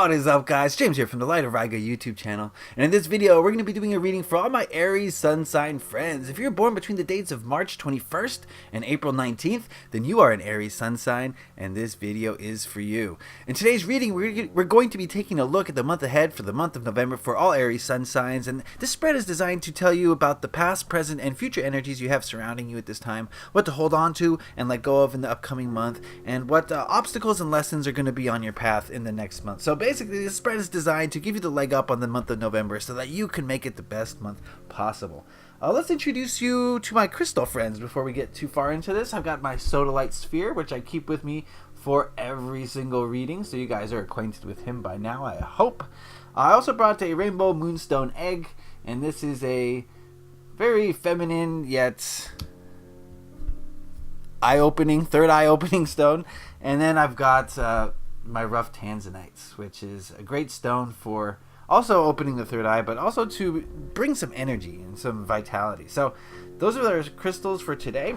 What is up, guys? James here from the Light of Riga YouTube channel, and in this video we're going to be doing a reading for all my Aries Sun sign friends. If you're born between the dates of March 21st and April 19th, then you are an Aries Sun sign, and this video is for you. In today's reading, we're going to be taking a look at the month ahead for the month of November for all Aries Sun signs, and this spread is designed to tell you about the past, present, and future energies you have surrounding you at this time, what to hold on to and let go of in the upcoming month, and what obstacles and lessons are going to be on your path in the next month. So basically, this spread is designed to give you the leg up on the month of November so that you can make it the best month possible. Let's introduce you to my crystal friends before we get too far into this. I've got my sodalite sphere, which I keep with me for every single reading, so you guys are acquainted with him by now, I hope. I also brought a rainbow moonstone egg, and this is a very feminine yet eye-opening, third eye-opening stone. And then I've got my rough tanzanites, which is a great stone for also opening the third eye, but also to bring some energy and some vitality. So those are our crystals for today.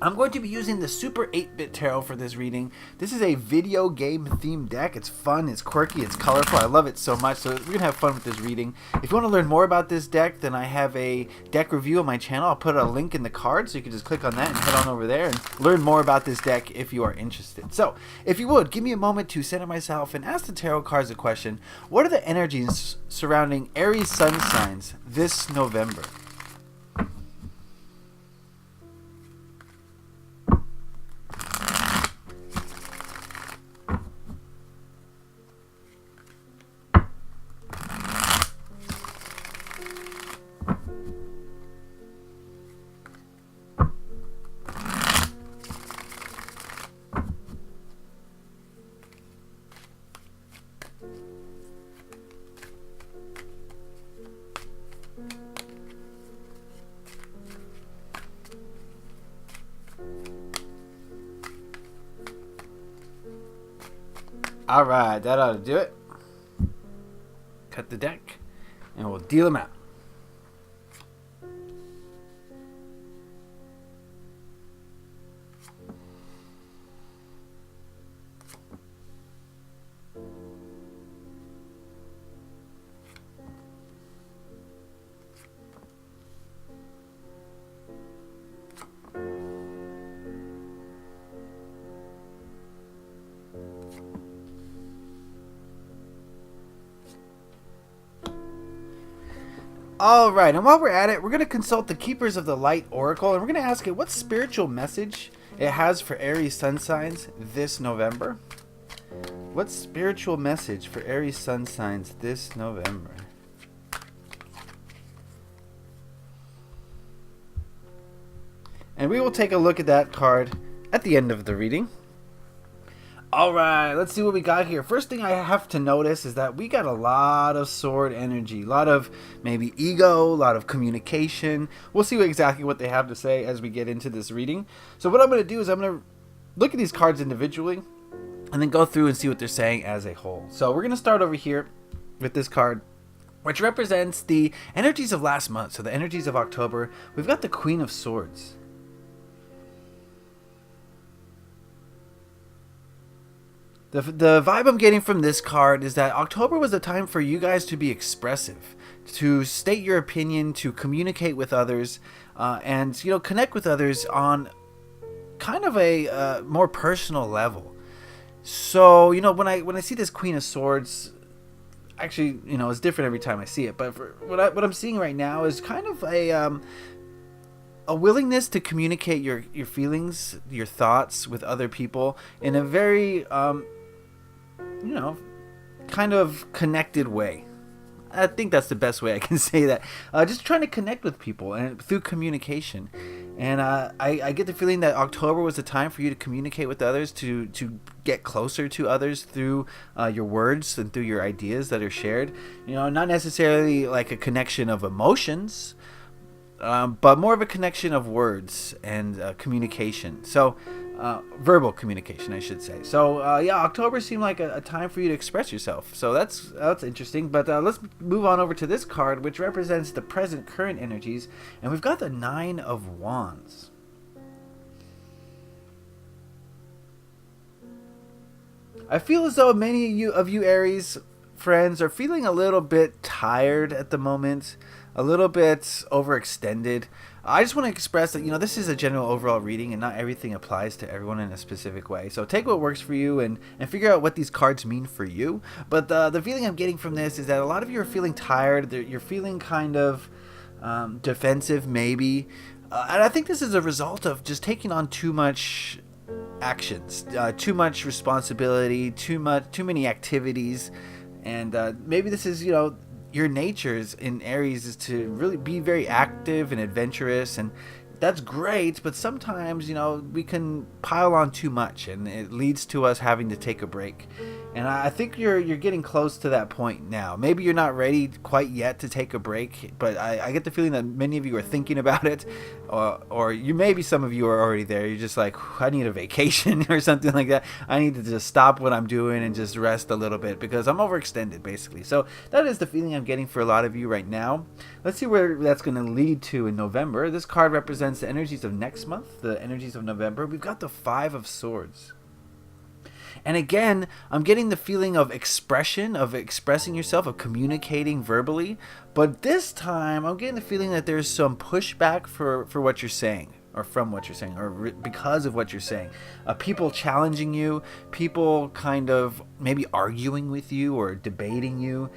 I'm going to be using the Super 8-Bit Tarot for this reading. This is a video game themed deck. It's fun, it's quirky, it's colorful. I love it so much, so we're going to have fun with this reading. If you want to learn more about this deck, then I have a deck review on my channel. I'll put a link in the card, so you can just click on that and head on over there and learn more about this deck if you are interested. So, if you would, give me a moment to center myself and ask the tarot cards a question. What are the energies surrounding Aries Sun signs this November? Alright, that ought to do it. Cut the deck, and we'll deal them out. Alright, and while we're at it, we're going to consult the Keepers of the Light Oracle, and we're going to ask it what spiritual message it has for Aries Sun signs this November. What spiritual message for Aries Sun signs this November? And we will take a look at that card at the end of the reading. Alright, let's see what we got here. First thing I have to notice is that we got a lot of sword energy. A lot of maybe ego, a lot of communication. We'll see exactly what they have to say as we get into this reading. So what I'm going to do is I'm going to look at these cards individually and then go through and see what they're saying as a whole. So we're going to start over here with this card, which represents the energies of last month. So the energies of October. We've got the Queen of Swords. The vibe I'm getting from this card is that October was a time for you guys to be expressive, to state your opinion, to communicate with others, and connect with others on kind of a more personal level. So when I see this Queen of Swords, actually it's different every time I see it, but for what I'm seeing right now is kind of a willingness to communicate your feelings, your thoughts with other people in a very kind of connected way. I think that's the best way I can say that. Just trying to connect with people and through communication. And I get the feeling that October was a time for you to communicate with others, to get closer to others through your words and through your ideas that are shared. Not necessarily like a connection of emotions, but more of a connection of words and communication. So verbal communication, I should say. So yeah, October seemed like a time for you to express yourself. So that's interesting. But let's move on over to this card, which represents the present current energies, and we've got the Nine of Wands. I feel as though many of you Aries friends are feeling a little bit tired at the moment, a little bit overextended. I just want to express that, this is a general overall reading and not everything applies to everyone in a specific way. So take what works for you and figure out what these cards mean for you. But the feeling I'm getting from this is that a lot of you are feeling tired. You're feeling kind of defensive, maybe. And I think this is a result of just taking on too much actions, too much responsibility, too many activities. And maybe this is, your natures in Aries is to really be very active and adventurous, and that's great, but sometimes, we can pile on too much and it leads to us having to take a break. And I think you're getting close to that point now. Maybe you're not ready quite yet to take a break, but I get the feeling that many of you are thinking about it, or maybe some of you are already there. You're just like, I need a vacation or something like that. I need to just stop what I'm doing and just rest a little bit because I'm overextended, basically. So that is the feeling I'm getting for a lot of you right now. Let's see where that's going to lead to in November. This card represents the energies of next month, the energies of November. We've got the Five of Swords. And again, I'm getting the feeling of expression, of expressing yourself, of communicating verbally. But this time, I'm getting the feeling that there's some pushback for what you're saying, or from what you're saying, or because of what you're saying. People challenging you, people kind of maybe arguing with you or debating you,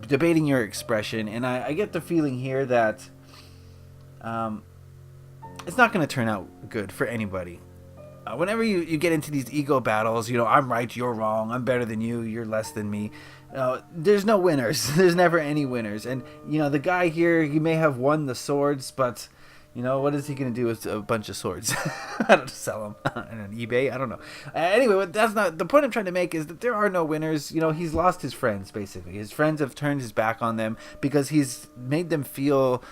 debating your expression. And I get the feeling here that it's not going to turn out good for anybody. Whenever you get into these ego battles, I'm right, you're wrong, I'm better than you, you're less than me. There's no winners. There's never any winners. And, the guy here, he may have won the swords, but, what is he going to do with a bunch of swords? I don't sell them on eBay. I don't know. Anyway, that's not the point I'm trying to make is that there are no winners. He's lost his friends, basically. His friends have turned his back on them because he's made them feel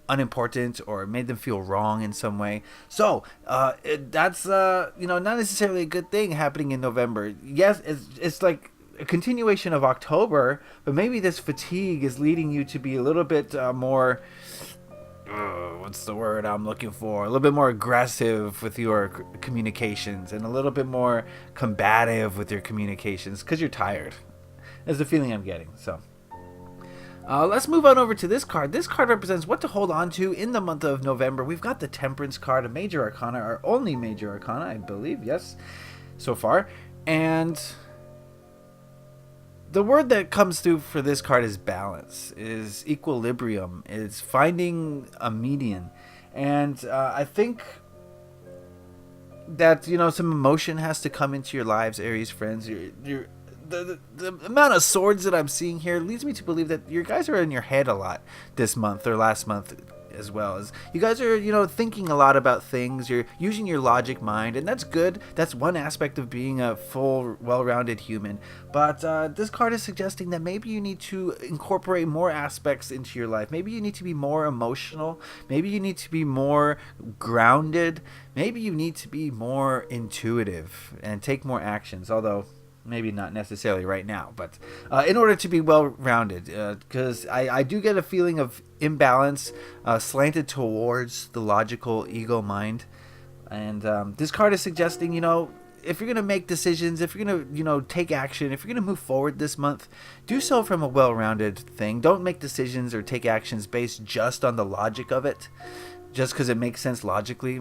unimportant or made them feel wrong in some way. So that's not necessarily a good thing happening in November. Yes, it's like a continuation of October, but maybe this fatigue is leading you to be a little bit more what's the word I'm looking for? A little bit more aggressive with your communications and a little bit more combative with your communications because you're tired. That's the feeling I'm getting. So let's move on over to this card. This card represents what to hold on to in the month of November. We've got the Temperance card, a major arcana, our only major arcana, I believe, yes, so far. And the word that comes through for this card is balance, is equilibrium, is finding a median. And I think that, some emotion has to come into your lives, Aries friends. The amount of swords that I'm seeing here leads me to believe that you guys are in your head a lot this month or last month, as well as you guys are thinking a lot about things. You're using your logic mind, and that's good. That's one aspect of being a full, well-rounded human. But this card is suggesting that maybe you need to incorporate more aspects into your life. Maybe you need to be more emotional. Maybe you need to be more grounded. Maybe you need to be more intuitive and take more actions, although maybe not necessarily right now, but in order to be well-rounded, because I do get a feeling of imbalance slanted towards the logical ego mind. And this card is suggesting, if you're going to make decisions, if you're going to, take action, if you're going to move forward this month, do so from a well-rounded thing. Don't make decisions or take actions based just on the logic of it, just because it makes sense logically.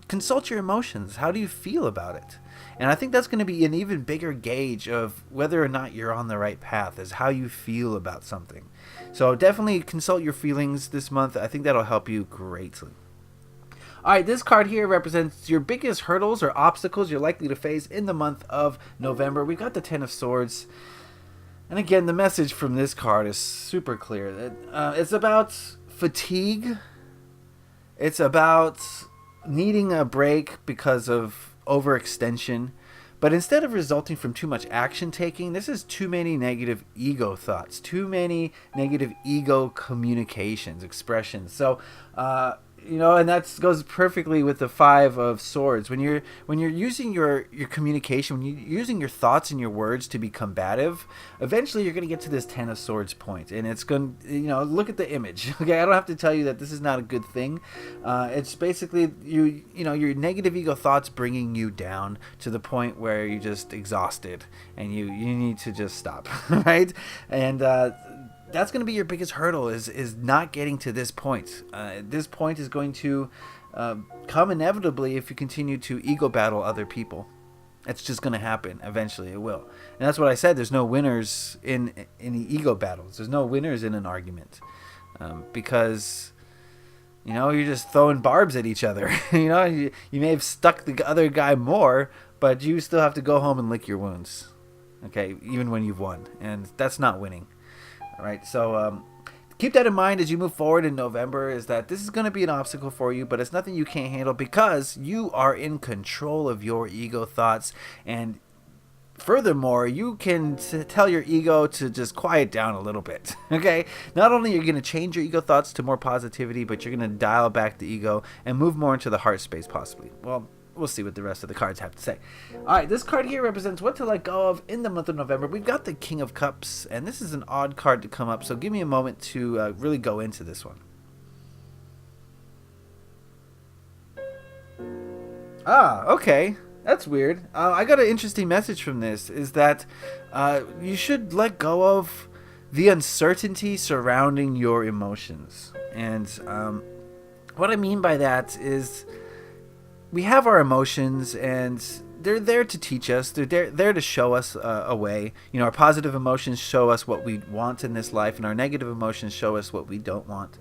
Consult your emotions. How do you feel about it? And I think that's going to be an even bigger gauge of whether or not you're on the right path, is how you feel about something. So definitely consult your feelings this month. I think that'll help you greatly. All right, this card here represents your biggest hurdles or obstacles you're likely to face in the month of November. We've got the Ten of Swords. And again, the message from this card is super clear. It's about fatigue. It's about needing a break because of overextension, but instead of resulting from too much action taking, this is too many negative ego thoughts, too many negative ego communications, expressions. So And that goes perfectly with the Five of Swords. When you're using your communication, when you're using your thoughts and your words to be combative, eventually you're going to get to this Ten of Swords point, and it's going. Look at the image. Okay, I don't have to tell you that this is not a good thing. It's basically your negative ego thoughts bringing you down to the point where you're just exhausted, and you need to just stop, right? And that's going to be your biggest hurdle is not getting to this point. This point is going to come inevitably if you continue to ego battle other people. It's just going to happen. Eventually it will. And that's what I said. There's no winners in any ego battles. There's no winners in an argument. Because, you're just throwing barbs at each other. You may have stuck the other guy more, but you still have to go home and lick your wounds. Okay, even when you've won. And that's not winning. All right, so keep that in mind as you move forward in November, is that this is going to be an obstacle for you, but it's nothing you can't handle because you are in control of your ego thoughts. And furthermore, you can tell your ego to just quiet down a little bit, okay? Not only are you going to change your ego thoughts to more positivity, but you're going to dial back the ego and move more into the heart space possibly. Well, we'll see what the rest of the cards have to say. All right, this card here represents what to let go of in the month of November. We've got the King of Cups, and this is an odd card to come up, so give me a moment to really go into this one. Okay. That's weird. I got an interesting message from this, is that you should let go of the uncertainty surrounding your emotions. And what I mean by that is, we have our emotions, and they're there to teach us. They're there to show us a way. Our positive emotions show us what we want in this life, and our negative emotions show us what we don't want.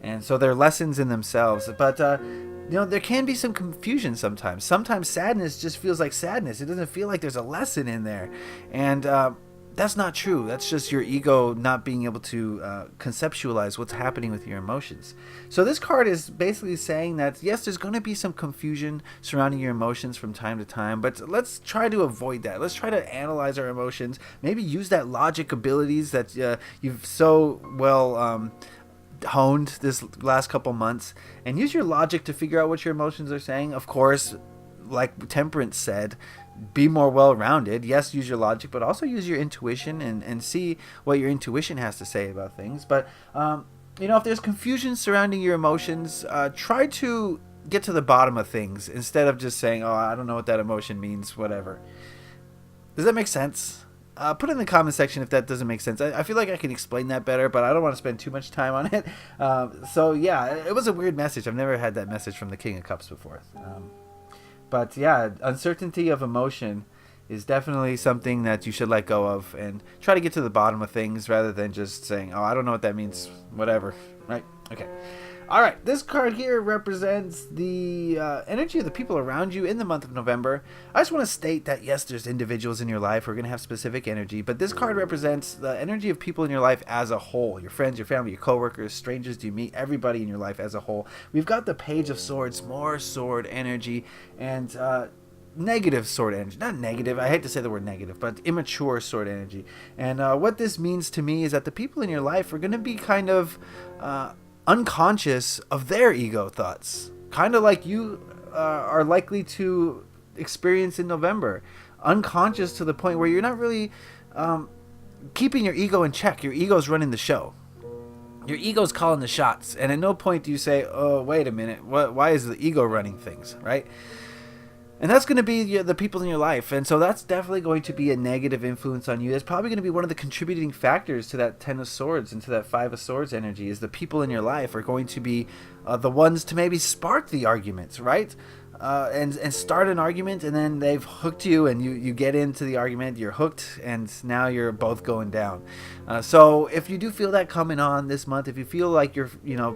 And so they're lessons in themselves. But, there can be some confusion sometimes. Sometimes sadness just feels like sadness. It doesn't feel like there's a lesson in there. And that's not true. That's just your ego not being able to conceptualize what's happening with your emotions. So this card is basically saying that, yes, there's going to be some confusion surrounding your emotions from time to time, but let's try to avoid that. Let's try to analyze our emotions. Maybe use that logic abilities that you've so well honed this last couple months, and use your logic to figure out what your emotions are saying. Of course, like Temperance said, be more well-rounded. Yes, use your logic, but also use your intuition and see what your intuition has to say about things. But if there's confusion surrounding your emotions, try to get to the bottom of things instead of just saying, I don't know what that emotion means, whatever. Does that make sense? Put it in the comment section if that doesn't make sense. I feel like I can explain that better, but I don't want to spend too much time on it. So yeah, it was a weird message. I've never had that message from the King of Cups before. But yeah, uncertainty of emotion is definitely something that you should let go of and try to get to the bottom of things rather than just saying, I don't know what that means, whatever, right? Okay. All right, this card here represents the energy of the people around you in the month of November. I just want to state that, yes, there's individuals in your life who are going to have specific energy, but this card represents the energy of people in your life as a whole. Your friends, your family, your coworkers, strangers you meet, everybody in your life as a whole. We've got the Page of Swords, more sword energy, and negative sword energy. Not negative, I hate to say the word negative, but immature sword energy. And what this means to me is that the people in your life are going to be kind of unconscious of their ego thoughts, kind of like you are likely to experience in November. Unconscious to the point where you're not really keeping your ego in check. Your ego's running the show. Your ego's calling the shots, and at no point do you say, wait a minute, why is the ego running things, right? And that's going to be the people in your life. And so that's definitely going to be a negative influence on you. That's probably going to be one of the contributing factors to that Ten of Swords and to that Five of Swords energy, is the people in your life are going to be the ones to maybe spark the arguments, right? And start an argument, and then they've hooked you, and you get into the argument, you're hooked, and now you're both going down. So if you do feel that coming on this month, if you feel like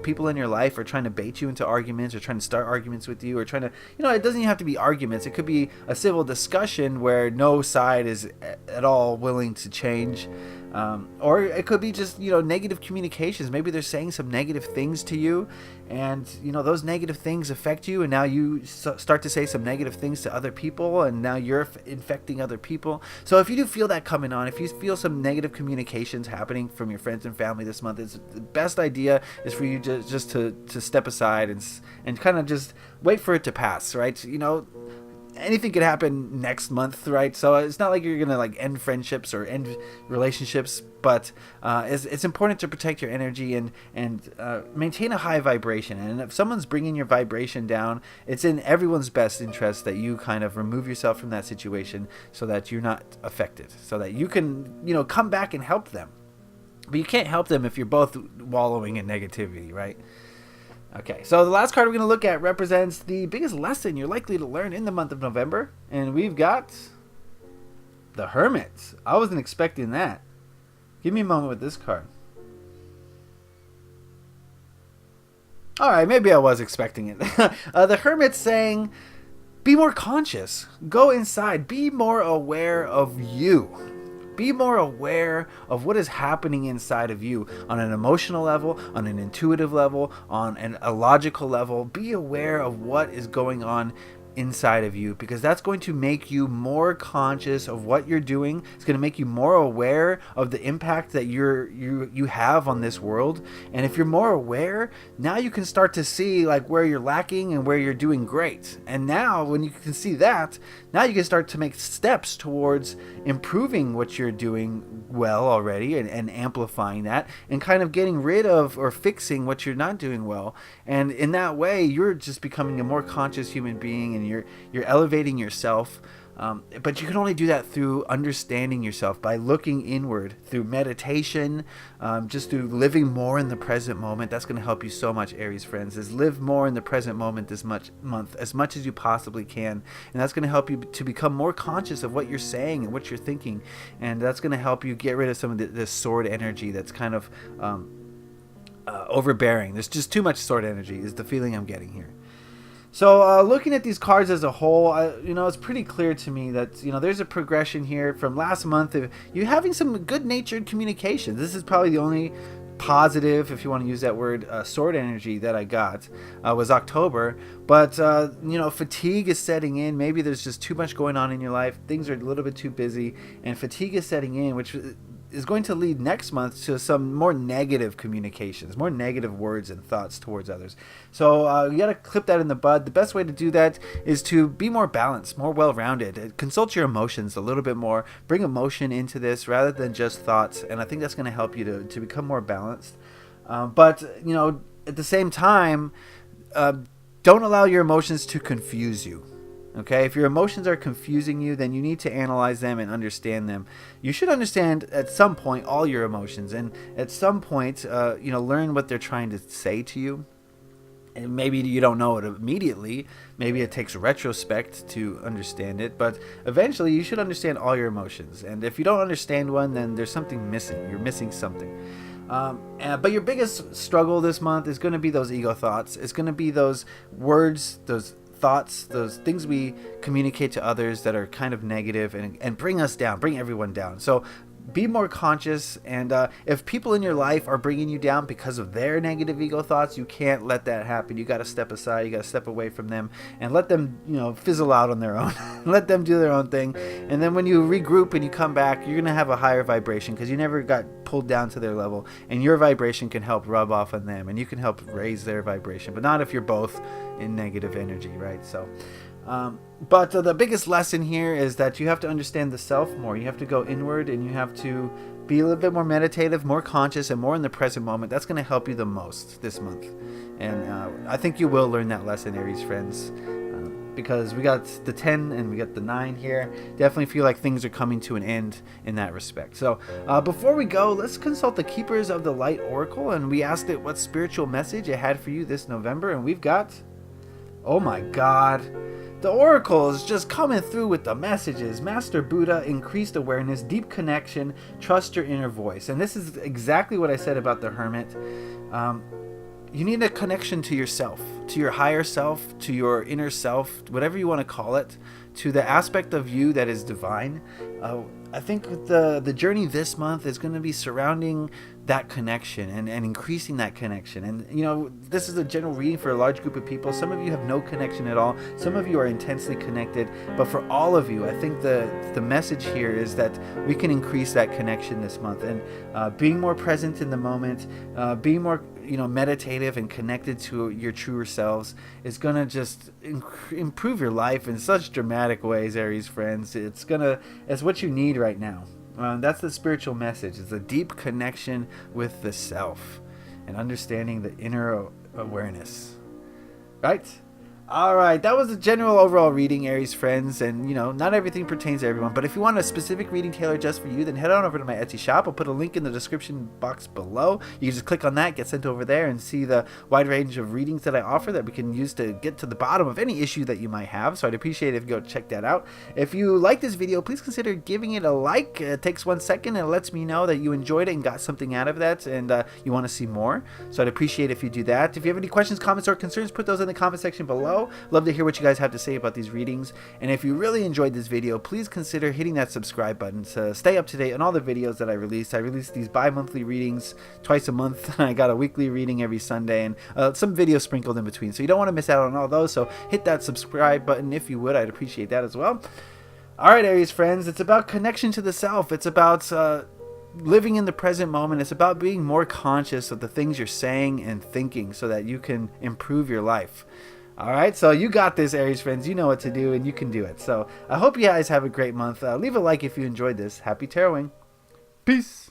people in your life are trying to bait you into arguments, or trying to start arguments with you, or trying to, it doesn't even have to be arguments. It could be a civil discussion where no side is at all willing to change. Or it could be just, negative communications. Maybe they're saying some negative things to you, and those negative things affect you, and now you start to say some negative things to other people, and now you're infecting other people. So if you do feel that coming on, if you feel some negative communications happening from your friends and family this month, the best idea is for you just to step aside and kind of just wait for it to pass, right? Anything could happen next month, right? So it's not like you're gonna end friendships or end relationships, but it's important to protect your energy and maintain a high vibration. And if someone's bringing your vibration down, it's in everyone's best interest that you kind of remove yourself from that situation so that you're not affected, so that you can come back and help them. But you can't help them if you're both wallowing in negativity, right? Okay, so the last card we're going to look at represents the biggest lesson you're likely to learn in the month of November. And we've got the Hermit. I wasn't expecting that. Give me a moment with this card. Alright, maybe I was expecting it. The Hermit's saying, be more conscious. Go inside. Be more aware of you. Be more aware of what is happening inside of you on an emotional level, on an intuitive level, on a logical level. Be aware of what is going on inside of you, because that's going to make you more conscious of what you're doing. It's going to make you more aware of the impact that you have on this world. And if you're more aware, now you can start to see where you're lacking and where you're doing great. And now when you can see that, now you can start to make steps towards improving what you're doing well already and amplifying that, and kind of getting rid of or fixing what you're not doing well. And in that way, you're just becoming a more conscious human being, and you're elevating yourself. But you can only do that through understanding yourself, by looking inward, through meditation, just through living more in the present moment. That's going to help you so much, Aries friends, is live more in the present moment this month, as much as you possibly can. And that's going to help you to become more conscious of what you're saying and what you're thinking. And that's going to help you get rid of some of this sword energy that's kind of overbearing. There's just too much sword energy is the feeling I'm getting here. So looking at these cards as a whole, it's pretty clear to me that, there's a progression here from last month of you having some good-natured communication. This is probably the only positive, if you want to use that word, sword energy that I got was October. But, fatigue is setting in. Maybe there's just too much going on in your life. Things are a little bit too busy, and fatigue is setting in, which is going to lead next month to some more negative communications, more negative words and thoughts towards others. So you got to clip that in the bud. The best way to do that is to be more balanced, more well-rounded. Consult your emotions a little bit more. Bring emotion into this rather than just thoughts. And I think that's going to help you to become more balanced. But at the same time, don't allow your emotions to confuse you. Okay, if your emotions are confusing you, then you need to analyze them and understand them. You should understand at some point all your emotions, and at some point, learn what they're trying to say to you. And maybe you don't know it immediately. Maybe it takes retrospect to understand it, but eventually you should understand all your emotions. And if you don't understand one, then there's something missing. You're missing something. But your biggest struggle this month is going to be those ego thoughts. It's going to be those words, those thoughts, those things we communicate to others that are kind of negative and bring us down, bring everyone down. So be more conscious, and if people in your life are bringing you down because of their negative ego thoughts, you can't let that happen. You got to step aside, you got to step away from them and let them fizzle out on their own. Let them do their own thing, and then when you regroup and you come back, you're gonna have a higher vibration because you never got pulled down to their level, and your vibration can help rub off on them, and you can help raise their vibration, but not if you're both in negative energy, right? So but the biggest lesson here is that you have to understand the self more. You have to go inward, and you have to be a little bit more meditative, more conscious, and more in the present moment. That's going to help you the most this month. And I think you will learn that lesson, Aries friends, because we got the 10 and we got the 9 here. Definitely feel like things are coming to an end in that respect. So before we go, let's consult the Keepers of the Light Oracle, and we asked it what spiritual message it had for you this November, and we've got, oh my God, the Oracle is just coming through with the messages. Master Buddha, increased awareness, deep connection, trust your inner voice. And this is exactly what I said about the Hermit. You need a connection to yourself, to your higher self, to your inner self, whatever you want to call it, to the aspect of you that is divine. I think the journey this month is going to be surrounding that connection and increasing that connection. And you know, this is a general reading for a large group of people. Some of you have no connection at all. Some of you are intensely connected. But for all of you, I think the message here is that we can increase that connection this month, and being more present in the moment, being more meditative and connected to your truer selves is gonna just improve your life in such dramatic ways, Aries friends. It's what you need right now. That's the spiritual message. It's a deep connection with the self and understanding the inner awareness, right? All right, that was the general overall reading, Aries friends, and not everything pertains to everyone, but if you want a specific reading tailored just for you, then head on over to my Etsy shop. I'll put a link in the description box below. You can just click on that, get sent over there, and see the wide range of readings that I offer that we can use to get to the bottom of any issue that you might have. So I'd appreciate it if you go check that out. If you like this video, please consider giving it a like. It takes 1 second and it lets me know that you enjoyed it and got something out of that, and you want to see more. So I'd appreciate it if you do that. If you have any questions, comments, or concerns, put those in the comment section below. Love to hear what you guys have to say about these readings. And if you really enjoyed this video, please consider hitting that subscribe button to stay up to date on all the videos that I release. I release these bi-monthly readings twice a month. I got a weekly reading every Sunday, and some videos sprinkled in between. So you don't want to miss out on all those. So hit that subscribe button if you would. I'd appreciate that as well. All right, Aries friends, it's about connection to the self. It's about living in the present moment. It's about being more conscious of the things you're saying and thinking so that you can improve your life. All right, so you got this, Aries friends. You know what to do, and you can do it. So I hope you guys have a great month. Leave a like if you enjoyed this. Happy taroting. Peace.